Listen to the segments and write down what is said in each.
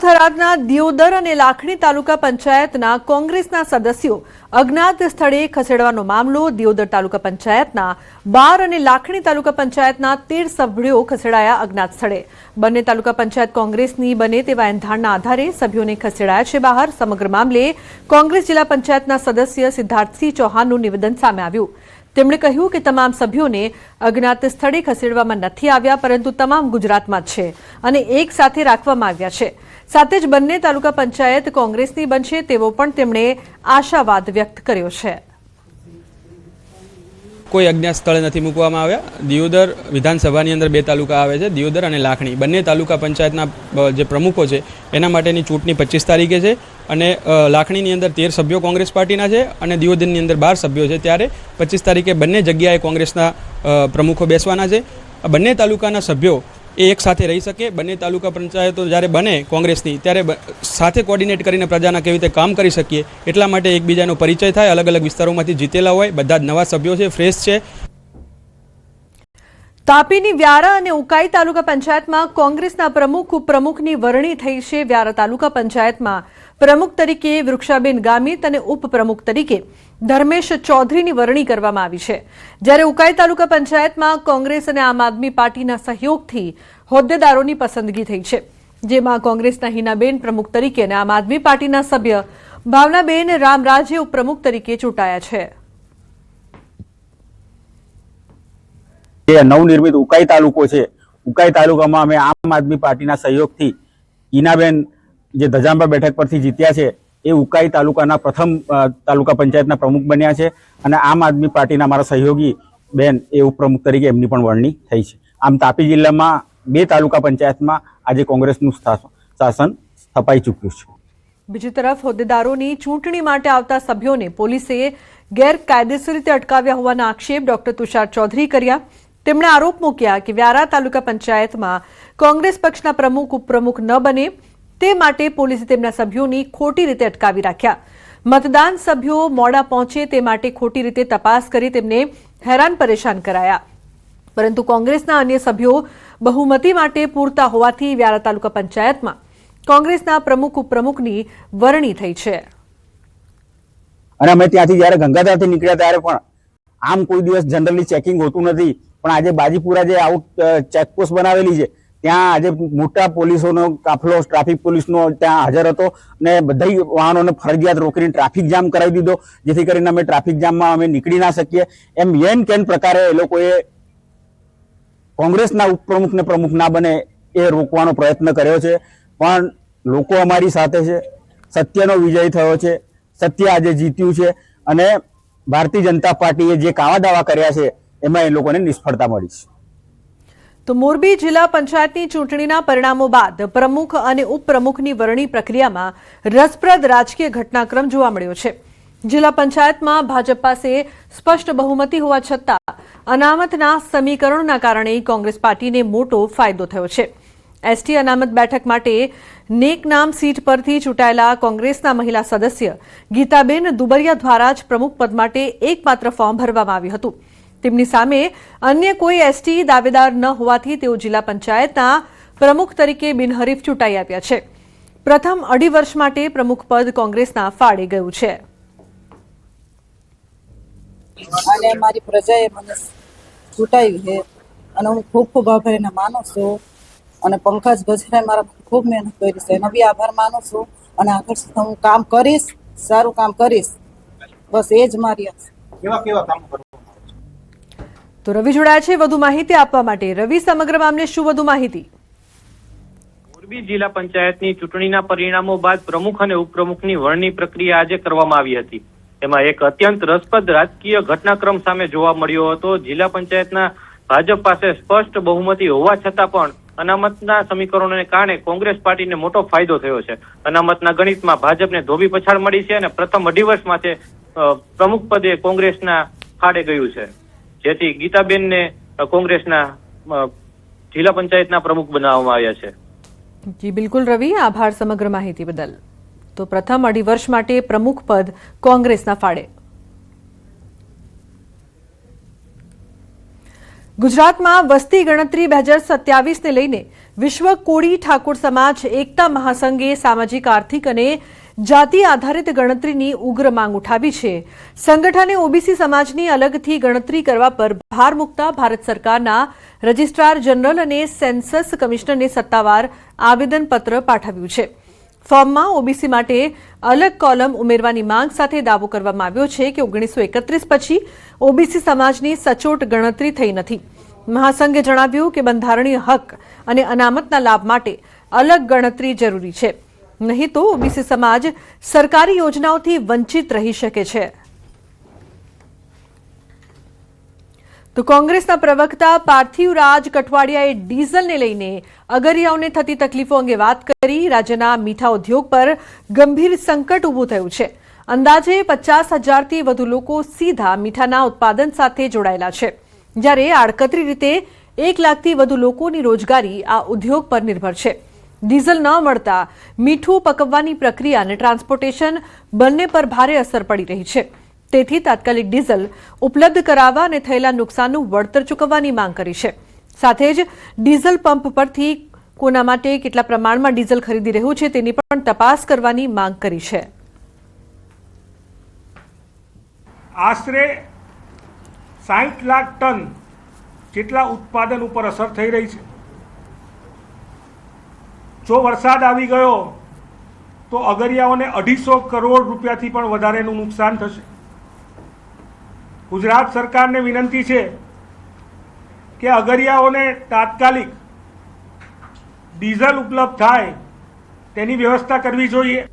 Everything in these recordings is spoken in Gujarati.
થરાદના દિયોદર અને લાખણી તાલુકા પંચાયતના કોંગ્રેસના સદસ્યો અજ્ઞાત સ્થળે ખસેડવાનો મામલો દિયોદર તાલુકા પંચાયતના 12 અને લાખણી તાલુકા પંચાયતના 13 સભ્યો ખસેડાયા અજ્ઞાત સ્થળે। બંને તાલુકા પંચાયત કોંગ્રેસની બને તેવા એંધાણના આધારે સભ્યોને ખસેડાયા છે બહાર। સમગ્ર મામલે કોંગ્રેસ જિલ્લા પંચાયતના સદસ્ય સિદ્ધાર્થસિંહ ચૌહાણનું નિવેદન સામે આવ્યું। તેમણે કહ્યું કે તમામ સભ્યોને અજ્ઞાત સ્થળે ખસેડવામાં નથી આવ્યા, પરંતુ તમામ ગુજરાતમાં છે અને એક સાથે રાખવામાં આવ્યા છે। સાથે જ બંને તાલુકા પંચાયત કોંગ્રેસની બનશે તેવો પણ તેમણે આશાવાદ વ્યક્ત કર્યો છે। કોઈ અજ્ઞાત સ્થળે નથી મૂકવામાં આવ્યા। દિયોદર વિધાનસભાની અંદર 2 તાલુકા આવે છે, દિયોદર અને લાખણી। બંને તાલુકા પંચાયતના જે પ્રમુખો છે એના માટેની ચૂંટણી 25 તારીખે છે અને લાખણીની અંદર 13 સભ્યો કોંગ્રેસ પાર્ટીના છે અને દિયોદરની અંદર 12 સભ્યો છે। ત્યારે 25 તારીખે બંને જગ્યાએ કોંગ્રેસના પ્રમુખો બેસવાના છે। બંને તાલુકાના સભ્યો એક સાથે રહી શકે। બંને તાલુકા પંચાયતો જ્યારે બને કોંગ્રેસની ત્યારે સાથે કોર્ડિનેટ કરીને પ્રજાના કેવી રીતે કામ કરી શકીએ એટલા માટે એકબીજાનો પરિચય થાય। અલગ અલગ વિસ્તારોમાંથી જીતેલા હોય, બધા જ નવા સભ્યો છે, ફ્રેશ છે। તાપીની વ્યારા અને ઉકાઈ તાલુકા પંચાયતમાં કોંગ્રેસના પ્રમુખ ઉપપ્રમુખની વરણી થઈ છે। વ્યારા તાલુકા પંચાયતમાં પ્રમુખ તરીકે વૃક્ષાબેન ગામિત અને ઉપપ્રમુખ તરીકે ધર્મેશ ચૌધરીની વરણી કરવામાં આવી છે, જ્યારે ઉકાઈ તાલુકા પંચાયતમાં કોંગ્રેસ અને આમ આદમી પાર્ટીના સહયોગથી હોદ્દેદારોની પસંદગી થઈ છે, જેમાં કોંગ્રેસના હિનાબેન પ્રમુખ તરીકે અને આમ આદમી પાર્ટીના સભ્ય ભાવનાબેન રામરાજે ઉપપ્રમુખ તરીકે ચૂંટાયા છે। નવનિર્મિત ઉકાઈ તાલુકો છે, ઉકાઈ તાલુકામાં અમે આમ આદમી પાર્ટીના સહયોગથી હિનાબેન જે ધજાંબા બેઠક પરથી જીત્યા છે એ ઉકાઈ તાલુકાના પ્રથમ તાલુકા પંચાયતના પ્રમુખ બન્યા છે અને આમ આદમી પાર્ટીના અમારા સહયોગી બેન એ ઉપપ્રમુખ તરીકે એમની પણ વરણી થઈ છે। આમ તાપી જિલ્લામાં 2 તાલુકા પંચાયતમાં આજે કોંગ્રેસનું શાસન સ્થપાઈ ચૂક્યું છે। બીજી તરફ હોદ્દેદારોની ચૂંટણી માટે આવતા સભ્યોને પોલીસે ગેરકાયદેસર રીતે અટકાવ્યા હોવાના આક્ષેપ ડોક્ટર તુષાર ચૌધરી કર્યા। તેમણે આરોપ મૂક્યા કે વ્યારા તાલુકા પંચાયતમાં કોંગ્રેસ પક્ષના પ્રમુખ ઉપપ્રમુખ ન બને તે માટે પોલીસે તેમના સભ્યોની ખોટી રીતે અટકાવી રાખ્યા। મતદાન સભ્યો મોડા પહોંચે તે માટે ખોટી રીતે તપાસ કરી તેમને હેરાન પરેશાન કરાયા, પરંતુ કોંગ્રેસના અન્ય સભ્યો બહુમતી માટે પૂરતા હોવાથી વ્યારા તાલુકા પંચાયતમાં કોંગ્રેસના પ્રમુખ ઉપપ્રમુખની વરણી થઈ છે। અને અમે ત્યાંથી જ્યારે ગંગાધારથી નીકળ્યા ત્યારે પણ આમ કોઈ દિવસ જનરલી ચેકિંગ હોતું નથી, પણ આજે બાજીપુરા જે આઉટ ચેકપોસ્ટ બનાવેલી છે ત્યાં આજે મોટા પોલીસોનો કાફલો, ટ્રાફિક પોલીસનો ત્યાં હાજર હતો અને બધા વાહનોને ફરજિયાત રોકીને ટ્રાફિક જામ કરાવી દીધો, જેથી કરીને અમે ટ્રાફિક જામમાં અમે નીકળી ના શકીએ। એમ એન કેન પ્રકારે એ લોકોએ કોંગ્રેસના ઉપપ્રમુખને પ્રમુખ ના બને એ રોકવાનો પ્રયત્ન કર્યો છે, પણ લોકો અમારી સાથે છે। સત્યનો વિજય થયો છે, સત્ય આજે જીત્યું છે અને ભારતીય જનતા પાર્ટીએ જે કાવા દાવા કર્યા છે એમાં એ લોકોને નિષ્ફળતા મળી છે। તો મોરબી જિલ્લા પંચાયતની ચૂંટણીના પરિણામો બાદ પ્રમુખ અને ઉપપ્રમુખની વરણી પ્રક્રિયામાં રસપ્રદ રાજકીય ઘટનાક્રમ જોવા મળ્યો છે। જિલ્લા પંચાયતમાં ભાજપ પાસે સ્પષ્ટ બહુમતી હોવા છતાં અનામતના સમીકરણોના કારણે કોંગ્રેસ પાર્ટીને મોટો ફાયદો થયો છે। એસટી અનામત બેઠક માટે નેકનામ સીટ પરથી ચૂંટાયેલા કોંગ્રેસના મહિલા સદસ્ય ગીતાબેન દુબરિયા દ્વારા જ પ્રમુખ પદ માટે એકમાત્ર ફોર્મ ભરવામાં આવ્યું હતું। તેમની સામે અન્ય કોઈ એસટી દાવેદાર ન હોવાથી તેઓ જિલ્લા પંચાયતના પ્રમુખ તરીકે બિનહરીફ ચૂંટાઈ આવ્યા છે। પ્રથમ 2.5 વર્ષ માટે પ્રમુખ પદ કોંગ્રેસના ફાળે ગયું છે અને મારી પ્રજાએ મને ચૂંટાવી છે અને હું ખૂબ ખૂબ આભાર માનું છું અને પંકજ ગજરાએ મારા ખૂબ મહેનત કરી છે એનો બી આભાર માનું છું અને આગળ હું કામ કરીશ, સારું કામ કરીશ, બસ એ જ મારી કેવા કામ કરો। તો રવિ જોડાયા છે વધુ માહિતી આપવા માટે। રવિ, સમગ્ર મામલે શું વધુ માહિતી? મોરબી જિલ્લા પંચાયતની ચૂંટણીના પરિણામો બાદ પ્રમુખ અને ઉપપ્રમુખની વરણી પ્રક્રિયા આજે કરવામાં આવી હતી। તેમાં એક અત્યંત રસપ્રદ રાજકીય ઘટનાક્રમ સામે જોવા મળ્યો હતો। જિલ્લા પંચાયતના ભાજપ પાસે સ્પષ્ટ બહુમતી હોવા છતાં પણ અનામતના સમીકરણોને કારણે કોંગ્રેસ પાર્ટીને મોટો ફાયદો થયો છે। અનામતના ગણિતમાં ભાજપને ધોબી પછાડ મળી છે અને પ્રથમ 2.5 વર્ષ માટે પ્રમુખ પદે કોંગ્રેસના ફાળે ગયું છે, જેથી ગીતાબેનને કોંગ્રેસના જિલ્લા પંચાયતના પ્રમુખ બનાવવામાં આવ્યા છે। જી બિલકુલ રવિ, આભાર સમગ્ર માહિતી બદલ। તો પ્રથમ 2.5 વર્ષ માટે પ્રમુખ પદ કોંગ્રેસના ફાળે। ગુજરાતમાં વસ્તી ગણતરી 2027ને લઈને વિશ્વ કોળી ઠાકોર સમાજ એકતા મહાસંઘે સામાજિક આર્થિક અને જાતિ આધારિત ગણતરીની ઉગ્ર માંગ ઉઠાવી છે. સંગઠને ઓબીસી સમાજની અલગથી ગણતરી કરવા પર ભાર મૂકતા ભારત સરકારના રજિસ્ટ્રાર જનરલ અને સેન્સસ કમિશનરને સત્તાવાર આવેદનપત્ર પાઠવ્યું છે. ફોર્મમાં ઓબીસી માટે અલગ કોલમ ઉમેરવાની માંગ સાથે દાવો કરવામાં આવ્યો છે કે 1931 પછી ઓબીસી સમાજની સચોટ ગણતરી થઈ નથી. મહાસંઘે જણાવ્યું કે બંધારણીય હક અને અનામતના લાભ માટે અલગ ગણતરી જરૂરી છે, નહીં તો ઓબીસી સમાજ સરકારી યોજનાઓથી વંચિત રહી શકે છે. તો કોંગ્રેસના પ્રવક્તા પાર્થિવરાજ કઠવાડિયાએ ડીઝલને લઈને અગરિયાઓને થતી તકલીફો અંગે વાત કરી. રાજ્યના મીઠા ઉદ્યોગ પર ગંભીર સંકટ ઊભું થયું છે. અંદાજે 50,000થી વધુ લોકો સીધા મીઠાના ઉત્પાદન સાથે જોડાયેલા છે, જ્યારે આડકતરી રીતે 1 લાખથી વધુ લોકોની રોજગારી આ ઉદ્યોગ પર નિર્ભર છે. ડીઝલ ન મળતા મીઠું પકવવાની પ્રક્રિયા અને ટ્રાન્સપોર્ટેશન બંને પર ભારે અસર પડી રહી છે. તેથી તાત્કાલિક ડીઝલ ઉપલબ્ધ કરાવવા અને થયેલા નુકસાનનું વળતર ચૂકવવાની માંગ કરી છે. સાથે જ ડીઝલ પંપ પરથી કોના માટે કેટલા પ્રમાણમાં ડીઝલ ખરીદી રહ્યું છે તેની પણ તપાસ કરવાની માંગ કરી છે. આશરે 60 લાખ ટન જેટલા ઉત્પાદન ઉપર અસર થઈ રહી છે. જો વરસાદ આવી ગયો તો અગરિયાઓને 250 કરોડ રૂપિયાથી પણ વધારેનું નુકસાન થશે. ગુજરાત સરકારને વિનંતી છે કે અગરિયાઓને તાત્કાલિક ડીઝલ ઉપલબ્ધ થાય તેની વ્યવસ્થા કરવી જોઈએ.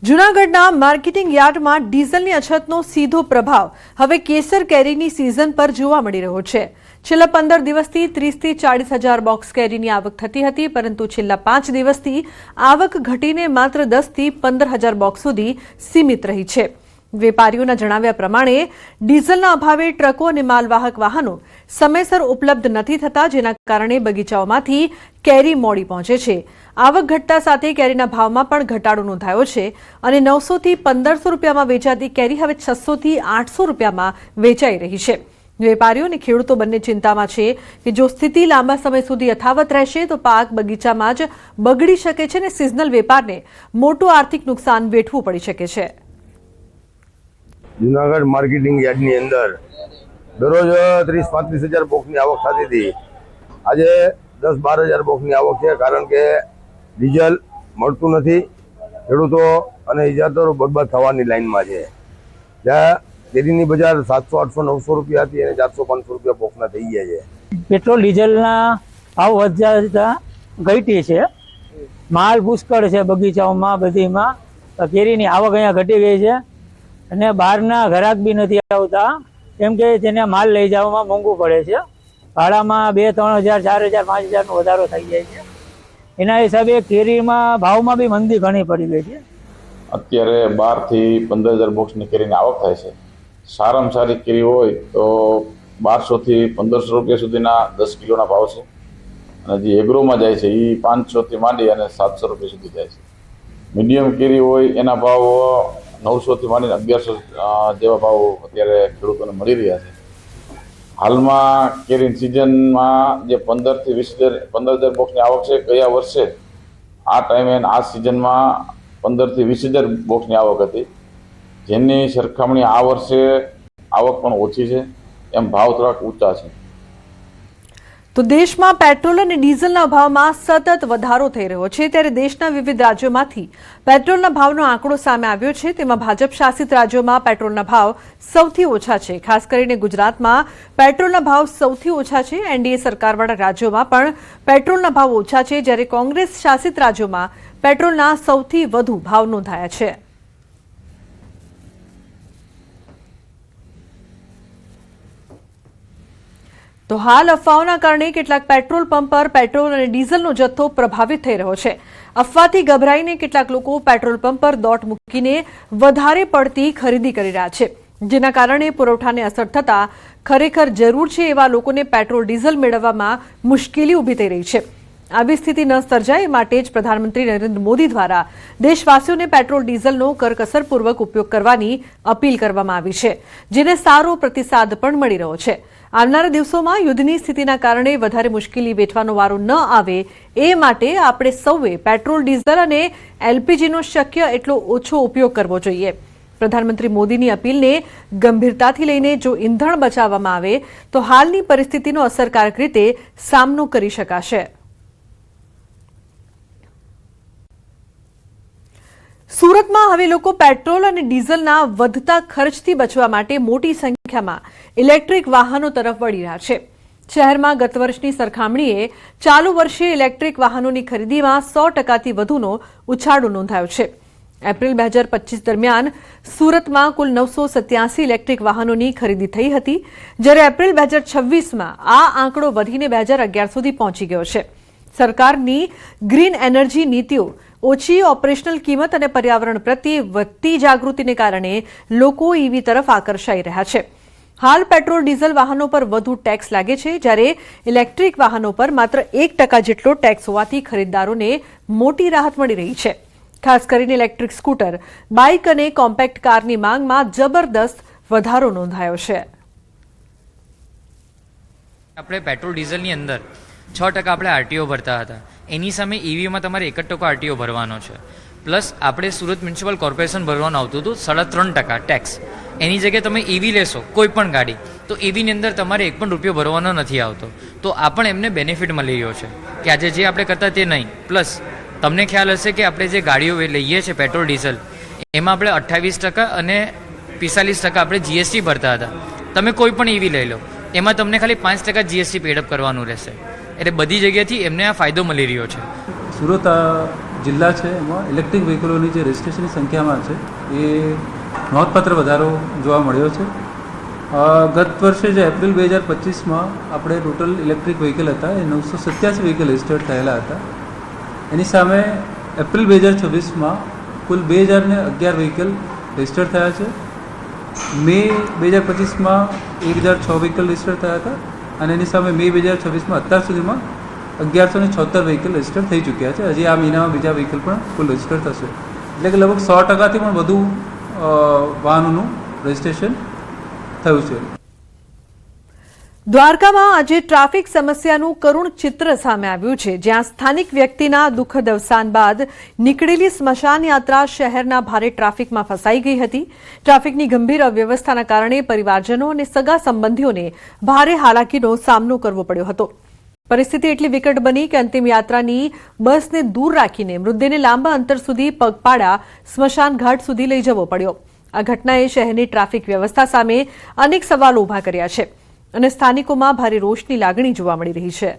જૂનાગઢના માર્કેટિંગ યાર્ડમાં ડીઝલની અછતનો સીધો પ્રભાવ હવે કેસર કેરીની સિઝન પર જોવા મળી રહ્યો છે. છેલ્લા 15 દિવસથી 30થી 40 હજાર બોક્સ કેરીની આવક થતી હતી, પરંતુ છેલ્લા 5 દિવસથી આવક ઘટીને માત્ર 10થી 15 હજાર બોક્સ સુધી સીમિત રહી છે. વેપારીઓના જણાવ્યા પ્રમાણે ડીઝલના અભાવે ટ્રકો અને માલવાહક વાહનો સમયસર ઉપલબ્ધ નથી થતા, જેના કારણે બગીચાઓમાંથી કેરી મોડી પહોંચે છે. આવક ઘટતા સાથે કેરીના ભાવમાં પણ ઘટાડો નોંધાયો છે અને 900થી 1500 રૂપિયામાં વેચાતી કેરી હવે 600થી 800 રૂપિયામાં વેચાઈ રહી છે. વેપારીઓ અને ખેડૂતો બંને ચિંતામાં છે કે જો સ્થિતિ લાંબા સમય સુધી યથાવત રહેશે તો પાક બગીચામાં જ બગડી શકે છે અને સિઝનલ વેપારને મોટું આર્થિક નુકસાન વેઠવું પડી શકે છે. જુનાગઢ માર્કેટિંગ યાર્ડની અંદર દરરોજ 30-35 હજાર બોક્સની આવક થતી હતી. આજે 10-12 હજાર બોક્સની આવક છે, કારણ કે ડીઝલ મળતું નથી. ખેડૂતો અને ઇજારદારો બરબાદ થવાની લાઈનમાં છે. જ્યાં કેરીની બજાર 700-800-900 રૂપિયા હતી અને 400-500 રૂપિયા બોક્સના થઈ ગયા છે. પેટ્રોલ ડીઝલના ભાવ વધતા ઘટી છે. માલ પુષ્કળ છે બગીચાઓમાં, બધીમાં કેરીની આવક અહીંયા ઘટી ગઈ છે અને બહારના ગ્રાહક બી નથી આવતા, કેમ કે તેને માલ લઈ જવામાં મોંઘું પડે છે. ભાડામાં 2-3 હજાર, 4 હજાર, 5 હજારનો વધારો થઈ જાય છે. એના હિસાબે કેરીમાં ભાવમાં બી મંદી ઘણી પડી ગઈ છે. અત્યારે 12થી 15 હજાર બોક્સની કેરીની આવક થાય છે. સારામાં સારી કેરી હોય તો 1200થી 1500 રૂપિયા સુધીના 10 કિલોના ભાવ છે, અને જે એગ્રોમાં જાય છે એ 500થી માંડી અને 700 રૂપિયા સુધી જાય છે. મીડિયમ કેરી હોય એના ભાવ 900થી માંડીને 1100 જેવા ભાવ અત્યારે ખેડૂતોને મળી રહ્યા છે. હાલમાં કેરીની સિઝનમાં જે 15થી 15 હજાર બોક્સની આવક છે, ગયા વર્ષે આ ટાઈમે આ સિઝનમાં 15થી 20 હજાર બોક્સની આવક હતી, જેની સરખામણી આ વર્ષે આવક પણ ઓછી છે, એમ ભાવ થોડાક ઊંચા છે. તો દેશમાં પેટ્રોલ અને ડીઝલના ભાવમાં સતત વધારો થઈ રહ્યો છે, ત્યારે દેશના વિવિધ રાજ્યોમાંથી પેટ્રોલના ભાવનો આંકડો સામે આવ્યો છે. તેમાં ભાજપ શાસિત રાજ્યોમાં પેટ્રોલના ભાવ સૌથી ઓછા છે. ખાસ કરીને ગુજરાતમાં પેટ્રોલના ભાવ સૌથી ઓછા છે. એનડીએ સરકારવાળા રાજ્યોમાં પણ પેટ્રોલના ભાવ ઓછા છે, જ્યારે કોંગ્રેસ શાસિત રાજ્યોમાં પેટ્રોલના સૌથી વધુ ભાવ નોંધાયા છે. તો હાલ અફવાઓના કારણે કેટલાક પેટ્રોલ પંપ પર પેટ્રોલ અને ડીઝલનો જથ્થો પ્રભાવિત થઈ રહ્યો છે. અફવાથી ગભરાઈને કેટલાક લોકો પેટ્રોલ પંપ પર દોટ મૂકીને વધારે પડતી ખરીદી કરી રહ્યા છે, જેના કારણે પુરવઠાને અસર થતા ખરેખર જરૂર છે એવા લોકોને પેટ્રોલ ડીઝલ મેળવવામાં મુશ્કેલી ઊભી થઈ રહી છે. આવી સ્થિતિ ન સર્જાય એ માટે જ પ્રધાનમંત્રી નરેન્દ્ર મોદી દ્વારા દેશવાસીઓને પેટ્રોલ ડીઝલનો કરકસરપૂર્વક ઉપયોગ કરવાની અપીલ કરવામાં આવી છે, જેને સારો પ્રતિસાદ પણ મળી રહ્યો છે. આવનારા દિવસોમાં યુદ્ધની સ્થિતિના કારણે વધારે મુશ્કેલી વેઠવાનો વારો ન આવે એ માટે આપણે સૌએ પેટ્રોલ ડીઝલ અને એલપીજીનો શક્ય એટલો ઓછો ઉપયોગ કરવો જોઈએ. પ્રધાનમંત્રી મોદીની અપીલને ગંભીરતાથી લઈને જો ઈંધણ બચાવવામાં આવે તો હાલની પરિસ્થિતિનો અસરકારક રીતે સામનો કરી શકાશે. સુરતમાં હવે લોકો પેટ્રોલ અને ડીઝલના વધતા ખર્ચથી બચવા માટે મોટી સંખ્યામાં ઇલેક્ટ્રિક વાહનો તરફ વળી રહ્યા છે. શહેરમાં ગત વર્ષની સરખામણીએ ચાલુ વર્ષે ઇલેક્ટ્રિક વાહનોની ખરીદીમાં 100%થી વધુનો ઉછાળો નોંધાયો છે. એપ્રિલ 2025 દરમિયાન સુરતમાં કુલ 987 ઇલેક્ટ્રિક વાહનોની ખરીદી થઈ હતી, જ્યારે એપ્રિલ 2026માં આ આંકડો વધીને 2011 સુધી પહોંચી ગયો છે. સરકારની ગ્રીન એનર્જી નીતિઓ, ઓછી ઓપરેશનલ કિંમત અને પર્યાવરણ પ્રત્યે વધતી જાગૃતિને કારણે લોકો ઈવી તરફ આકર્ષાઈ રહ્યા છે. હાલ પેટ્રોલ ડીઝલ વાહનો પર વધુ ટેક્સ લાગે છે, જ્યારે ઇલેક્ટ્રિક વાહનો પર માત્ર 1% જેટલો ટેક્સ હોવાથી ખરીદદારોને મોટી રાહત મળી રહી છે. ખાસ કરીને ઇલેક્ટ્રિક સ્કૂટર, બાઇક અને કોમ્પેક્ટ કારની માંગમાં જબરદસ્ત વધારો નોંધાયો છે. આપણે પેટ્રોલ ડીઝલની અંદર 6% આપણે આરટીઓ ભરતા હતા, એની સામે ઈવીમાં તમારે 1% આરટીઓ ભરવાનો છે. પ્લસ આપણે સુરત મ્યુનિસિપલ કોર્પોરેશન ભરવાનું આવતું હતું 3.5% ટેક્સ. એની જગ્યાએ તમે ઈવી લેશો કોઈ પણ ગાડી, તો ઈવીની અંદર તમારે 1 પણ રૂપિયો ભરવાનો નથી આવતો. તો આ પણ એમને બેનિફિટ મળી રહ્યો છે કે આજે જે આપણે કરતા તે નહીં. પ્લસ તમને ખ્યાલ હશે કે આપણે જે ગાડીઓ લઈએ છીએ પેટ્રોલ ડીઝલ, એમાં આપણે 28% અને 45% આપણે જીએસટી ભરતા હતા. તમે કોઈ પણ ઈવી લઈ લો, એમાં તમને ખાલી 5% જીએસટી પેડઅપ કરવાનું રહેશે. એટલે બધી જગ્યાથી એમને આ ફાયદો મળી રહ્યો છે. સુરત જિલ્લા છે, એમાં ઇલેક્ટ્રિક વ્હીકલોની જે રજિસ્ટ્રેશનની સંખ્યામાં છે એ નોંધપાત્ર વધારો જોવા મળ્યો છે. ગત વર્ષે જે એપ્રિલ 2025માં આપણે ટોટલ ઇલેક્ટ્રિક વ્હીકલ હતા એ 987 વ્હીકલ રજિસ્ટર્ડ થયેલા હતા. એની સામે એપ્રિલ 2026માં કુલ 2011 વ્હીકલ રજિસ્ટર થયા છે. મે 2025માં 1006 વ્હીકલ રજિસ્ટર થયા હતા અને એની સામે મે 2026માં અત્યાર સુધીમાં 1176 વ્હીકલ રજિસ્ટર થઈ ચૂક્યા છે. હજી આ મહિનામાં બીજા વ્હીકલ પણ કુલ રજિસ્ટર થશે, એટલે કે લગભગ 100%થી પણ વધુ વાહનોનું રજિસ્ટ્રેશન થયું છે. દ્વારકામાં આજે ટ્રાફિક સમસ્યાનું કરુણ ચિત્ર સામે આવ્યું છે, જ્યાં સ્થાનિક વ્યક્તિના દુઃખદ અવસાન બાદ નીકળેલી સ્મશાન યાત્રા શહેરના ભારે ટ્રાફિકમાં ફસાઈ ગઈ હતી. ટ્રાફિકની ગંભીર અવ્યવસ્થાના કારણે પરિવારજનો અને સગા સંબંધીઓને ભારે હાલાકીનો સામનો કરવો પડ્યો હતો. પરિસ્થિતિ એટલી વિકટ બની કે અંતિમ યાત્રાની બસને દૂર રાખીને મૃતદેહને લાંબા અંતર સુધી પગપાળા સ્મશાન ઘાટ સુધી લઈ જવો પડ્યો. આ ઘટનાએ શહેરની ટ્રાફિક વ્યવસ્થા સામે અનેક સવાલો ઉભા કર્યા છે અને સ્થાનિકોમાં ભારે રોષની લાગણી જોવા મળી રહી છે.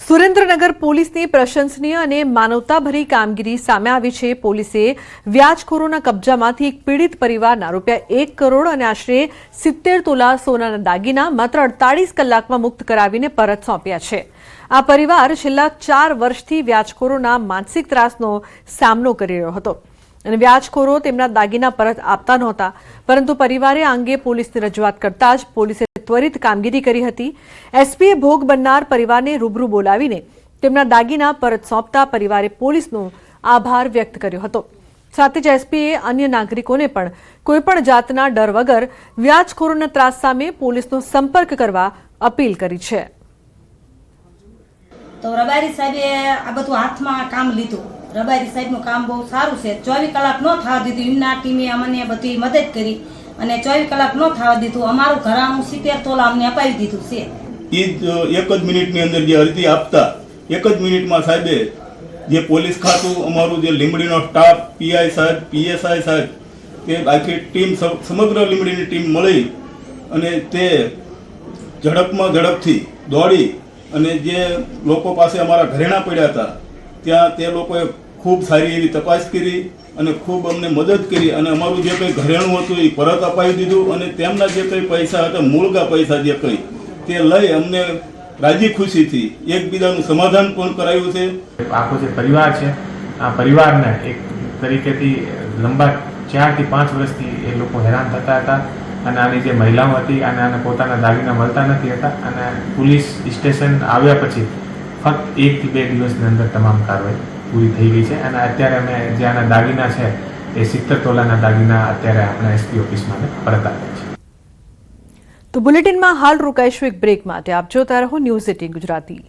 સુરેન્દ્રનગર પોલીસની પ્રશંસનીય અને માનવતાભરી કામગીરી સામે આવી છે. પોલીસે વ્યાજખોરોના કબજામાંથી એક પીડિત પરિવારના ₹1 કરોડ અને આશરે 70 તોલા સોનાના દાગીના માત્ર 48 કલાકમાં મુક્ત કરાવીને પરત સોંપ્યા છે. આ પરિવાર છેલ્લા 4 વર્ષથી વ્યાજખોરોના માનસિક ત્રાસનો સામનો કરી રહ્યો હતો અને વ્યાજખોરો તેમના દાગીના પરત આપતા નહોતા, પરંતુ પરિવારે આ અંગે પોલીસને રજૂઆત કરતા જ પોલીસે ત્વરિત કામગીરી કરી હતી. એસપીએ ભોગ બનનાર પરિવારને રૂબરૂ બોલાવીને તેમના દાગીના પરત સોંપતા પરિવારે પોલીસનો આભાર વ્યક્ત કર્યો હતો. સાથે જ એસપીએ અન્ય નાગરિકોને પણ કોઈપણ જાતના ડર વગર વ્યાજખોરોના ત્રાસ સામે પોલીસનો સંપર્ક કરવા અપીલ કરી છે. તો રબારી સાહેબે આ બધું હાથમાં કામ લીધું. રબારી સાહેબનું કામ બહુ સારું છે. 24 કલાક ન થવા દીધું. એમના ટીમે અમને બધી મદદ કરી અને 24 કલાક ન થવા દીધું. અમારું ઘરાણું 70 તોલા અમને અપાવી દીધું છે. એ એક જ મિનિટની અંદર જે અરજી આપતા એક જ મિનિટમાં સાહેબે જે પોલીસ ખાતું અમારું જે લીંબડીનો સ્ટાફ, પીઆઈ સાહેબ, પીએસઆઈ સાહેબ, કે આખી ટીમ, સમગ્ર લીંબડીની ટીમ મળી અને તે ઝડપથી દોડી અને જે લોકો પાસે અમારા ઘરેણા પડ્યા હતા ત્યાં તે લોકોએ ખૂબ સારી એવી તપાસ કરી અને ખૂબ અમને મદદ કરી અને અમારું જે કંઈ ઘરેણું હતું એ પરત અપાવી દીધું અને તેમના જે કંઈ પૈસા હતા, મૂળગા પૈસા જે કંઈ, તે લઈ અમને રાજી ખુશીથી એકબીજાનું સમાધાન પણ કરાયું છે. આખો જે પરિવાર છે, આ પરિવારને એક તરીકેથી લંબા 4 થી 5 વર્ષથી એ લોકો હેરાન થતા હતા અને આની જે મહિલાઓ હતી અને આને પોતાના દાગીના મળતા નથી હતા અને પોલીસ સ્ટેશન આવ્યા પછી ફક્ત 1 થી 2 દિવસની અંદર તમામ કાર્યવાહી પૂરી થઈ ગઈ છે અને અત્યારે અમે જે આના દાગીના છે એ 70 તોલાના દાગીના અત્યારે આપણે એસપી ઓફિસમાં પરત આપ્યા છે. તો બુલેટિનમાં હાલ રોકાઈશું એક બ્રેક માટે. આપ જોતા રહો ન્યૂઝ 18 ગુજરાતી.